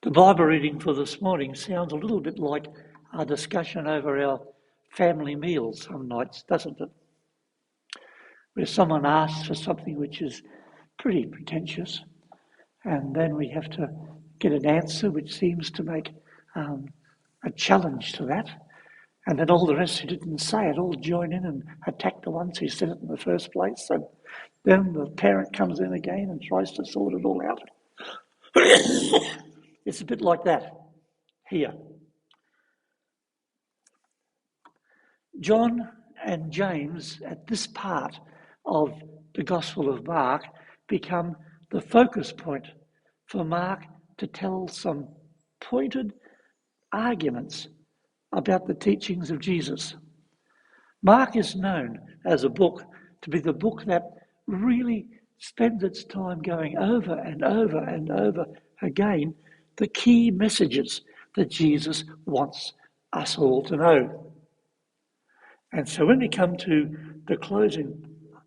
The Bible reading for this morning sounds a little bit like our discussion over our family meals some nights, doesn't it? Where someone asks for something which is pretty pretentious, and then we have to get an answer which seems to make a challenge to that, and then all the rest who didn't say it all join in and attack the ones who said it in the first place, and then the parent comes in again and tries to sort it all out. It's a bit like that here. John and James, at this part of the Gospel of Mark, become the focus point for Mark to tell some pointed arguments about the teachings of Jesus. Mark is known as a book to be the book that really spends its time going over and over and over again the key messages that Jesus wants us all to know. And so when we come to the closing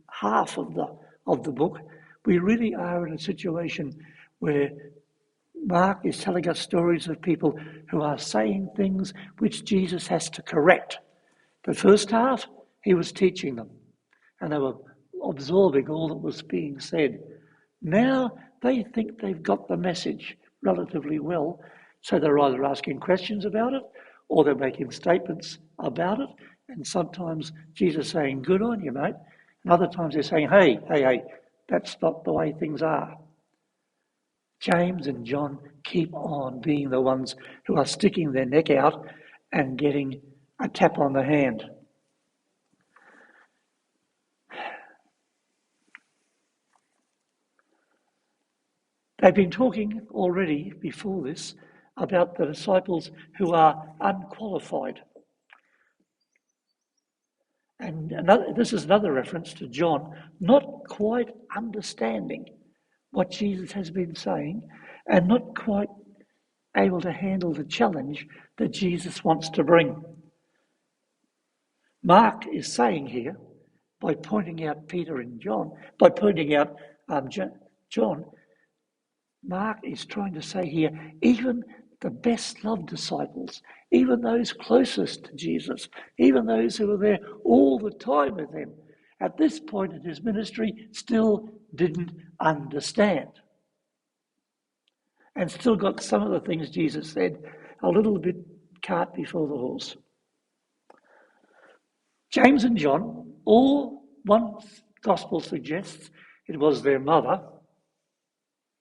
half of the book, we really are in a situation where Mark is telling us stories of people who are saying things which Jesus has to correct. The first half, he was teaching them, and they were absorbing all that was being said. Now they think they've got the message relatively well, so they're either asking questions about it or they're making statements about it, and sometimes Jesus saying, "Good on you, mate," and other times they're saying, hey, that's not the way things are. James and John keep on being the ones who are sticking their neck out and getting a tap on the hand. They've been talking already before this about the disciples who are unqualified. And this is another reference to John not quite understanding what Jesus has been saying and not quite able to handle the challenge that Jesus wants to bring. Mark is saying here, by pointing out Peter and John, by pointing out John, Mark is trying to say here, even the best loved disciples, even those closest to Jesus, even those who were there all the time with him, at this point in his ministry, still didn't understand. And still got some of the things Jesus said a little bit cart before the horse. James and John, all one gospel suggests it was their mother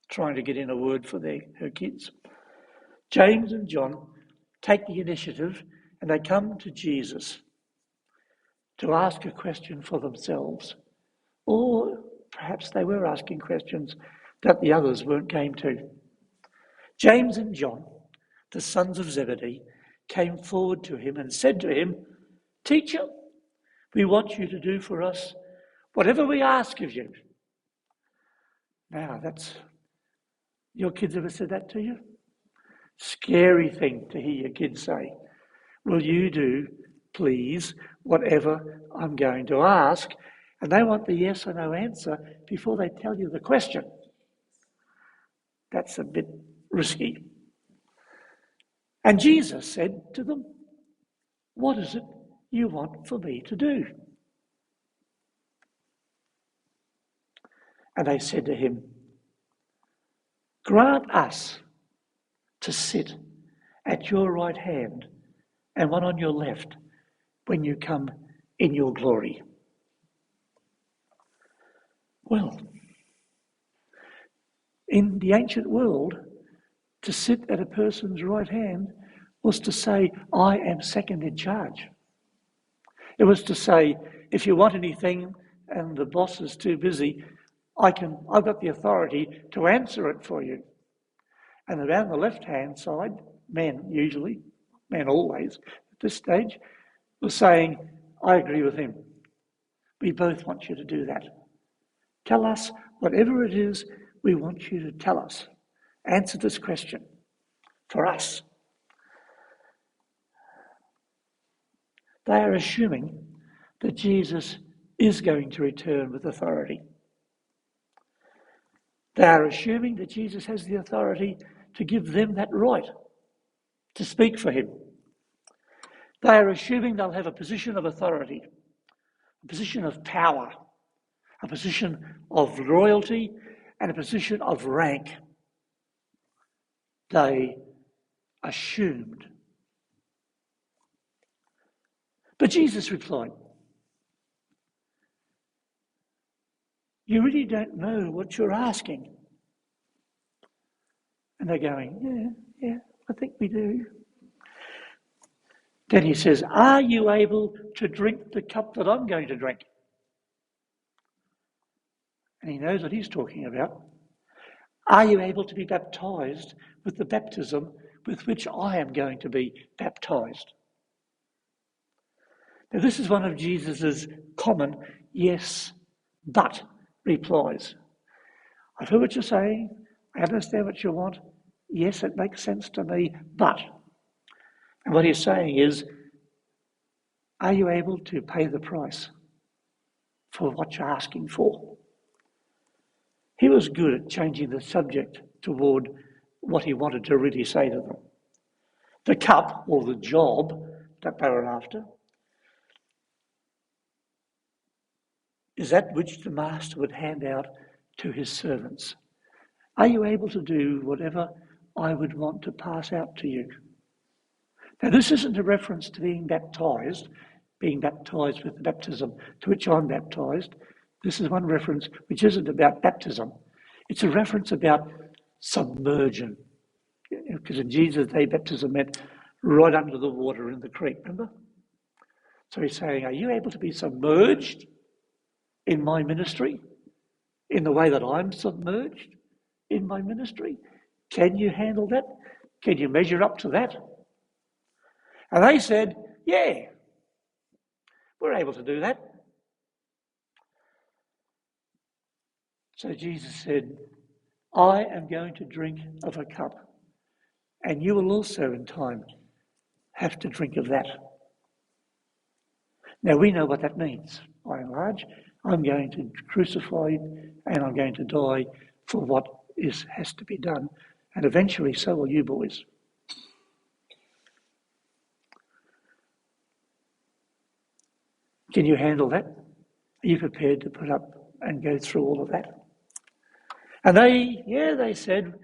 trying to get in a word for her kids. James and John take the initiative and they come to Jesus to ask a question for themselves. Or perhaps they were asking questions that the others weren't game to. James and John, the sons of Zebedee, came forward to him and said to him, "Teacher, we want you to do for us whatever we ask of you." Now, your kids ever said that to you? Scary thing to hear your kids say. Will you do, please, whatever I'm going to ask? And they want the yes or no answer before they tell you the question. That's a bit risky. And Jesus said to them, "What is it you want for me to do?" And they said to him, "Grant us to sit at your right hand and one on your left when you come in your glory." Well, in the ancient world, to sit at a person's right hand was to say, "I am second in charge." It was to say, if you want anything and the boss is too busy, I've got the authority to answer it for you. And around the left-hand side, men usually, men always at this stage, was saying, "I agree with him. We both want you to do that. Tell us whatever it is we want you to tell us. Answer this question for us." They are assuming that Jesus is going to return with authority. They are assuming that Jesus has the authority to give them that right to speak for him. They are assuming they'll have a position of authority, a position of power, a position of royalty, and a position of rank. They assumed. But Jesus replied, "You really don't know what you're asking." And they're going, yeah, I think we do. Then he says, "Are you able to drink the cup that I'm going to drink?" And he knows what he's talking about. Are you able to be baptized with the baptism with which I am going to be baptized? Now, this is one of Jesus' common yes, but replies. I've heard what you're saying. I understand what you want. Yes, it makes sense to me, but. And what he's saying is, are you able to pay the price for what you're asking for? He was good at changing the subject toward what he wanted to really say to them. The cup, or the job that they were after, is that which the master would hand out to his servants. Are you able to do whatever I would want to pass out to you? Now, this isn't a reference to being baptized with the baptism to which I'm baptized. This is one reference which isn't about baptism. It's a reference about submersion. Because in Jesus' day, baptism meant right under the water in the creek, remember? So he's saying, are you able to be submerged in my ministry in the way that I'm submerged in my ministry? Can you handle that? Can you measure up to that? And they said, yeah, we're able to do that. So Jesus said, I am going to drink of a cup, and you will also in time have to drink of that. Now we know what that means, by and large. I'm going to crucify and I'm going to die for what has to be done. And eventually so will you boys. Can you handle that? Are you prepared to put up and go through all of that? And they said,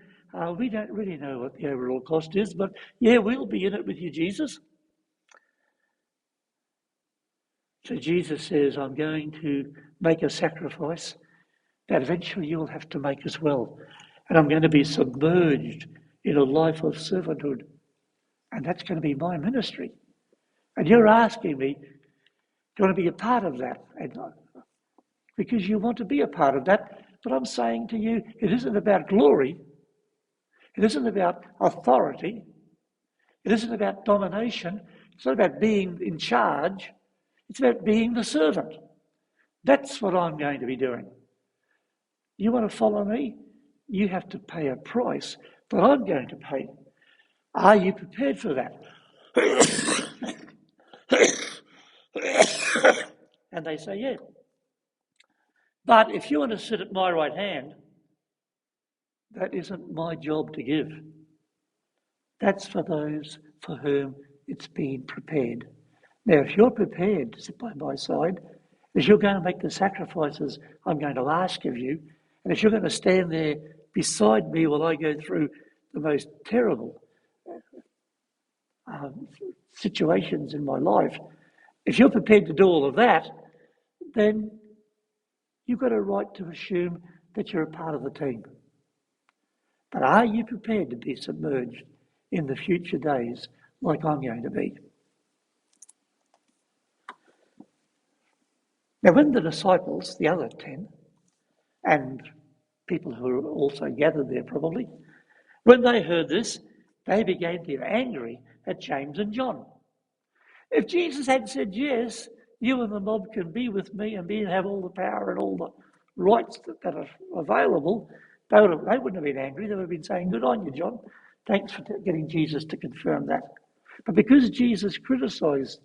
we don't really know what the overall cost is, but yeah, we'll be in it with you, Jesus. So Jesus says, I'm going to make a sacrifice that eventually you'll have to make as well. And I'm going to be submerged in a life of servanthood. And that's going to be my ministry. And you're asking me, do you want to be a part of that? And because you want to be a part of that. But I'm saying to you, it isn't about glory. It isn't about authority. It isn't about domination. It's not about being in charge. It's about being the servant. That's what I'm going to be doing. You want to follow me? You have to pay a price that I'm going to pay. Are you prepared for that? And they say, yeah. But if you want to sit at my right hand, that isn't my job to give. That's for those for whom it's been prepared. Now, if you're prepared to sit by my side, if you're going to make the sacrifices I'm going to ask of you, and if you're going to stand there beside me while I go through the most terrible situations in my life, if you're prepared to do all of that, then you've got a right to assume that you're a part of the team. But are you prepared to be submerged in the future days like I'm going to be? Now, when the disciples, the other 10, and people who were also gathered there probably, when they heard this, they began to get angry at James and John. If Jesus had said, yes, you and the mob can be with me and have all the power and all the rights that are available, they wouldn't have been angry. They would have been saying, good on you, John. Thanks for getting Jesus to confirm that. But because Jesus criticised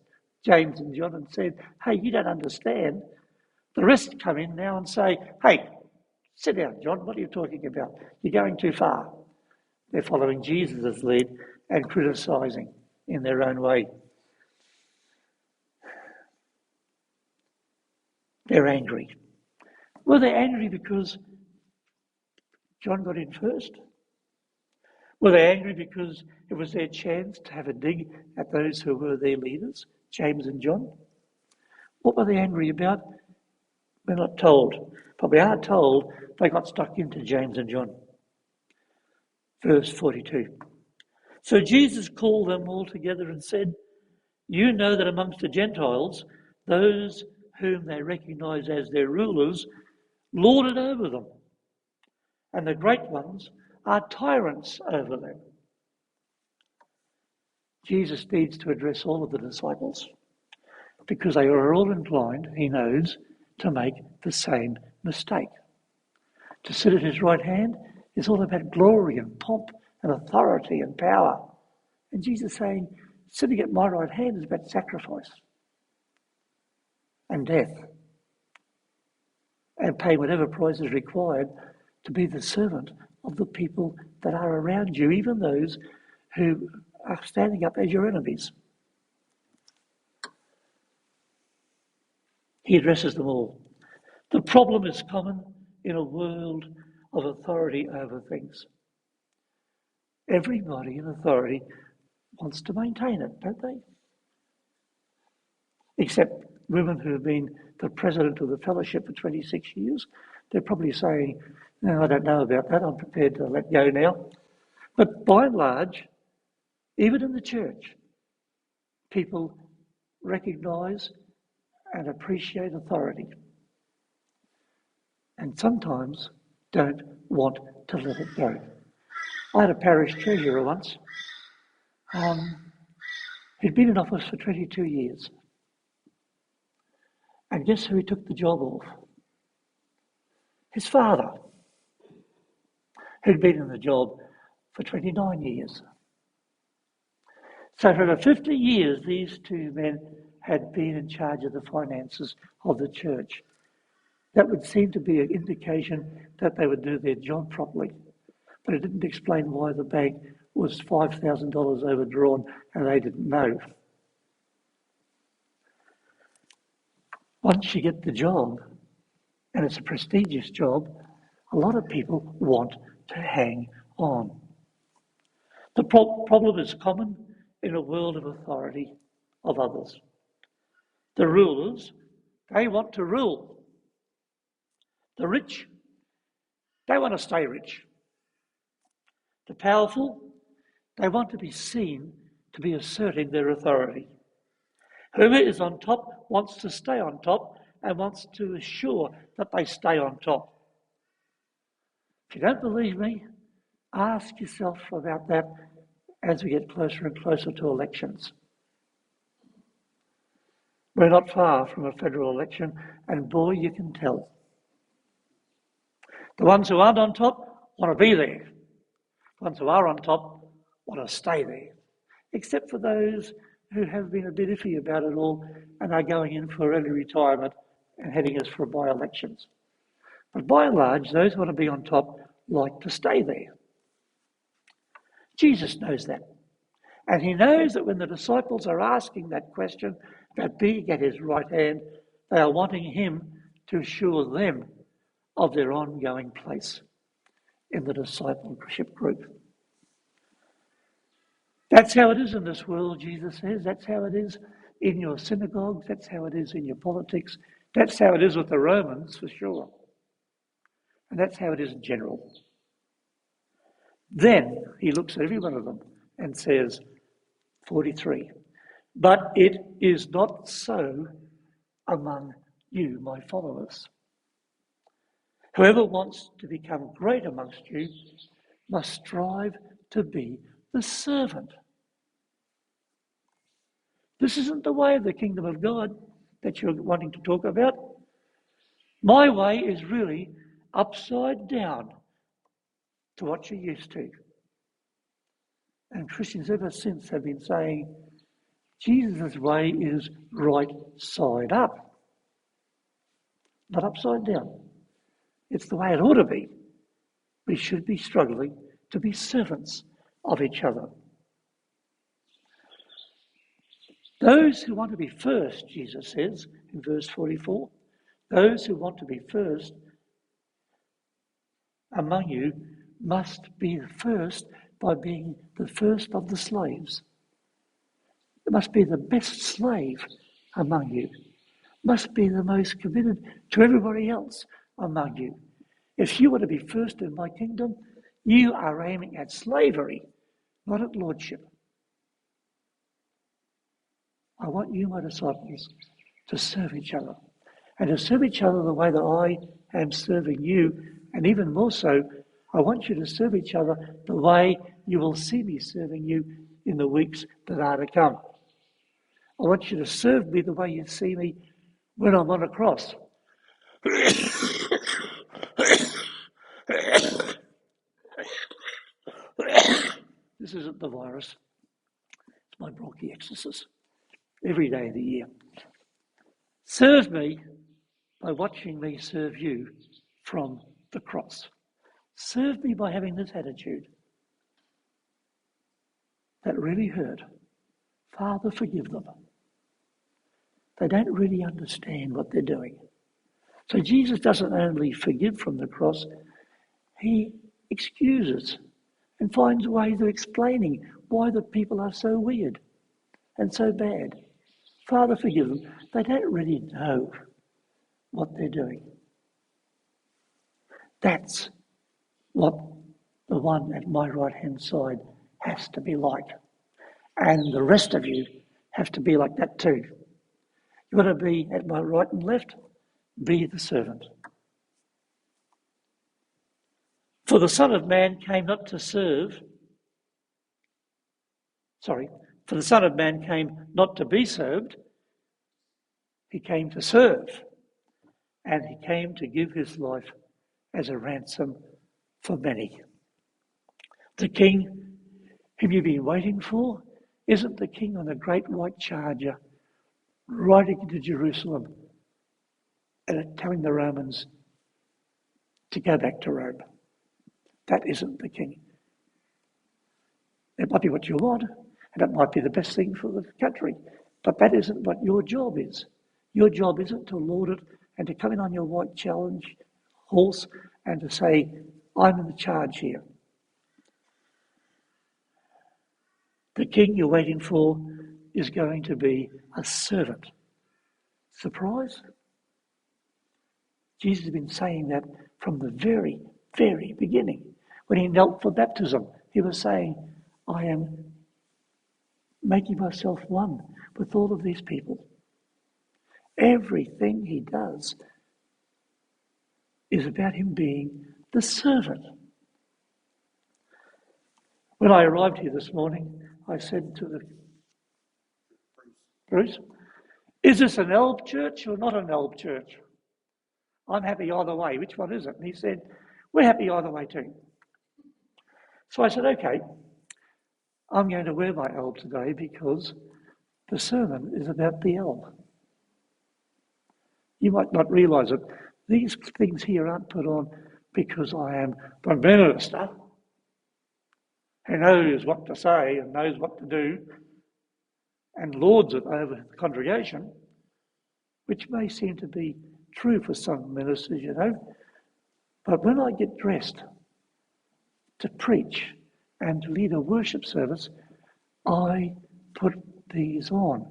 James and John and said, hey, you don't understand, the rest come in now and say, hey, sit down, John, what are you talking about? You're going too far. They're following Jesus' lead and criticising in their own way. They're angry. Were they angry because John got in first? Were they angry because it was their chance to have a dig at those who were their leaders, James and John? What were they angry about? We're not told, but we are told they got stuck into James and John. Verse 42. So Jesus called them all together and said, "You know that amongst the Gentiles, those whom they recognize as their rulers lord it over them, and the great ones are tyrants over them." Jesus needs to address all of the disciples because they are all inclined, he knows, to make the same mistake. To sit at his right hand is all about glory and pomp and authority and power. And Jesus is saying, sitting at my right hand is about sacrifice and death and paying whatever price is required to be the servant of the people that are around you, even those who are standing up as your enemies. He addresses them all. The problem is common in a world of authority over things. Everybody in authority wants to maintain it, don't they? Except women who have been the president of the fellowship for 26 years. They're probably saying, "No, I don't know about that. I'm prepared to let go now." But by and large, even in the church, people recognise and appreciate authority and sometimes don't want to let it go. I had a parish treasurer once. He'd been in office for 22 years. And guess who he took the job of? His father, who'd been in the job for 29 years. So for over 50 years, these two men had been in charge of the finances of the church. That would seem to be an indication that they would do their job properly. But it didn't explain why the bank was $5,000 overdrawn and they didn't know. Once you get the job, and it's a prestigious job, a lot of people want to hang on. The problem is common in a world of authority of others. The rulers, they want to rule. The rich, they want to stay rich. The powerful, they want to be seen to be asserting their authority. Whoever is on top wants to stay on top and wants to assure that they stay on top. If you don't believe me, ask yourself about that as we get closer and closer to elections. We're not far from a federal election, and boy, you can tell. The ones who aren't on top want to be there. The ones who are on top want to stay there, except for those who have been a bit iffy about it all and are going in for early retirement and heading us for by-elections. But by and large, those who want to be on top like to stay there. Jesus knows that. And he knows that when the disciples are asking that question about being at his right hand, they are wanting him to assure them of their ongoing place in the discipleship group. That's how it is in this world, Jesus says. That's how it is in your synagogues. That's how it is in your politics. That's how it is with the Romans, for sure. And that's how it is in general. Then he looks at every one of them and says, 43, "But it is not so among you, my followers. Whoever wants to become great amongst you must strive to be the servant." This isn't the way of the kingdom of God that you're wanting to talk about. My way is really upside down to what you're used to. And Christians ever since have been saying, Jesus' way is right side up, not upside down. It's the way it ought to be. We should be struggling to be servants of each other. Those who want to be first, Jesus says in verse 44, those who want to be first among you must be the first by being the first of the slaves. It must be the best slave among you. Must be the most committed to everybody else among you. If you want to be first in my kingdom, you are aiming at slavery, not at lordship. I want you, my disciples, to serve each other. And to serve each other the way that I am serving you. And even more so, I want you to serve each other the way you will see me serving you in the weeks that are to come. I want you to serve me the way you see me when I'm on a cross. This isn't the virus. It's my bronchiectasis. Every day of the year. Serve me by watching me serve you from the cross. Serve me by having this attitude. That really hurt. Father, forgive them. They don't really understand what they're doing. So Jesus doesn't only forgive from the cross, he excuses and finds ways of explaining why the people are so weird and so bad. Father, forgive them. They don't really know what they're doing. That's what the one at my right-hand side has to be like. And the rest of you have to be like that too. You want to be at my right and left? Be the servant. For the Son of Man came not to serve. For the Son of Man came not to be served. He came to serve. And he came to give his life as a ransom for many. The King whom you've been waiting for isn't the King on a great white charger riding into Jerusalem and telling the Romans to go back to Rome. That isn't the King. It might be what you want, and it might be the best thing for the country, but that isn't what your job is. Your job isn't to lord it and to come in on your white challenge horse and to say, I'm in the charge here. The King you're waiting for is going to be a servant. Surprise? Jesus has been saying that from the very, very beginning. When he knelt for baptism, he was saying, I am making myself one with all of these people. Everything he does is about him being the servant. When I arrived here this morning, I said to Bruce, is this an Elb church or not an Elb church? I'm happy either way. Which one is it? And he said, we're happy either way too. So I said, okay, I'm going to wear my Elb today because the sermon is about the Elb. You might not realise it. These things here aren't put on because I am the minister who knows what to say and knows what to do and lords it over the congregation, which may seem to be true for some ministers, you know. But when I get dressed to preach and to lead a worship service, I put these on.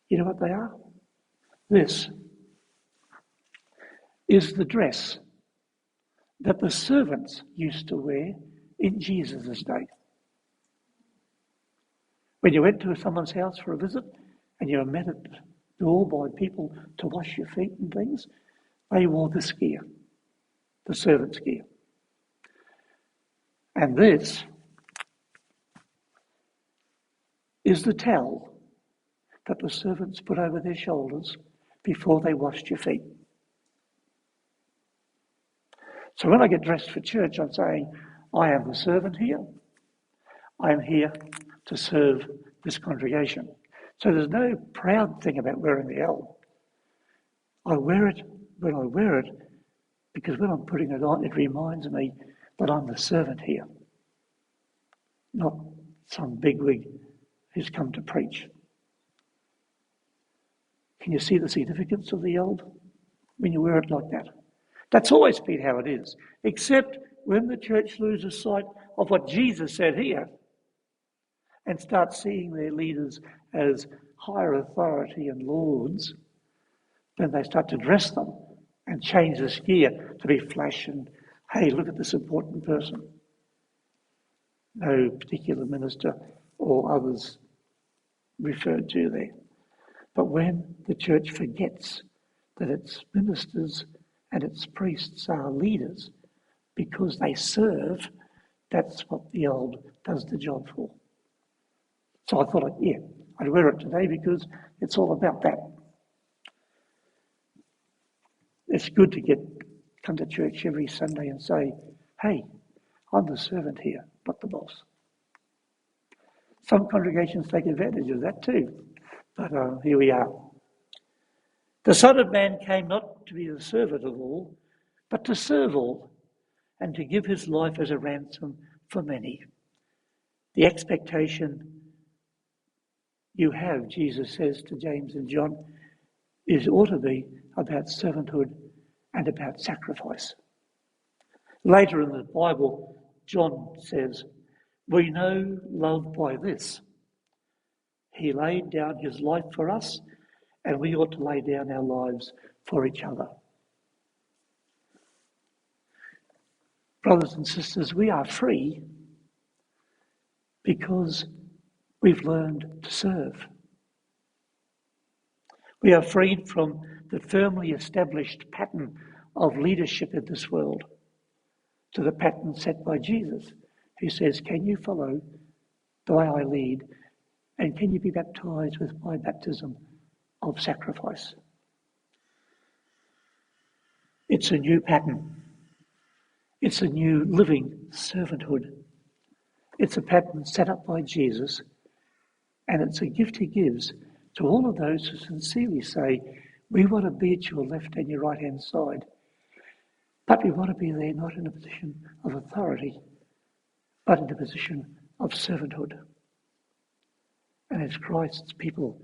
You know what they are? This is the dress that the servants used to wear in Jesus' day. When you went to someone's house for a visit and you were met at the door by people to wash your feet and things, they wore this gear, the servant's gear. And this is the towel that the servants put over their shoulders before they washed your feet. So when I get dressed for church, I'm saying, I am the servant here. I am here to serve this congregation. So there's no proud thing about wearing the L. I wear it when I wear it because when I'm putting it on, it reminds me but I'm the servant here, not some bigwig who's come to preach. Can you see the significance of the old when you wear it like that? That's always been how it is, except when the church loses sight of what Jesus said here and starts seeing their leaders as higher authority and lords, then they start to dress them and change this gear to be flash and, hey, look at this important person. No particular minister or others referred to there. But when the church forgets that its ministers and its priests are leaders because they serve, that's what the old does the job for. So I thought, I'd wear it today because it's all about that. It's good to come to church every Sunday and say, hey, I'm the servant here, not the boss. Some congregations take advantage of that too, but here we are. The Son of Man came not to be the servant of all, but to serve all, and to give his life as a ransom for many. The expectation you have, Jesus says to James and John, ought to be about servanthood and about sacrifice. Later in the Bible, John says, we know love by this. He laid down his life for us, and we ought to lay down our lives for each other. Brothers and sisters, we are free because we've learned to serve. We are freed from the firmly established pattern of leadership in this world to the pattern set by Jesus, who says, can you follow the way I lead, and can you be baptized with my baptism of sacrifice? It's a new pattern. It's a new living servanthood. It's a pattern set up by Jesus, and it's a gift he gives to all of those who sincerely say, we want to be at your left and your right-hand side, but we want to be there not in a position of authority, but in a position of servanthood. And as Christ's people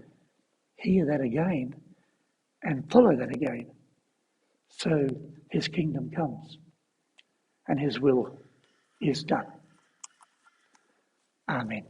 hear that again and follow that again, so his kingdom comes and his will is done. Amen.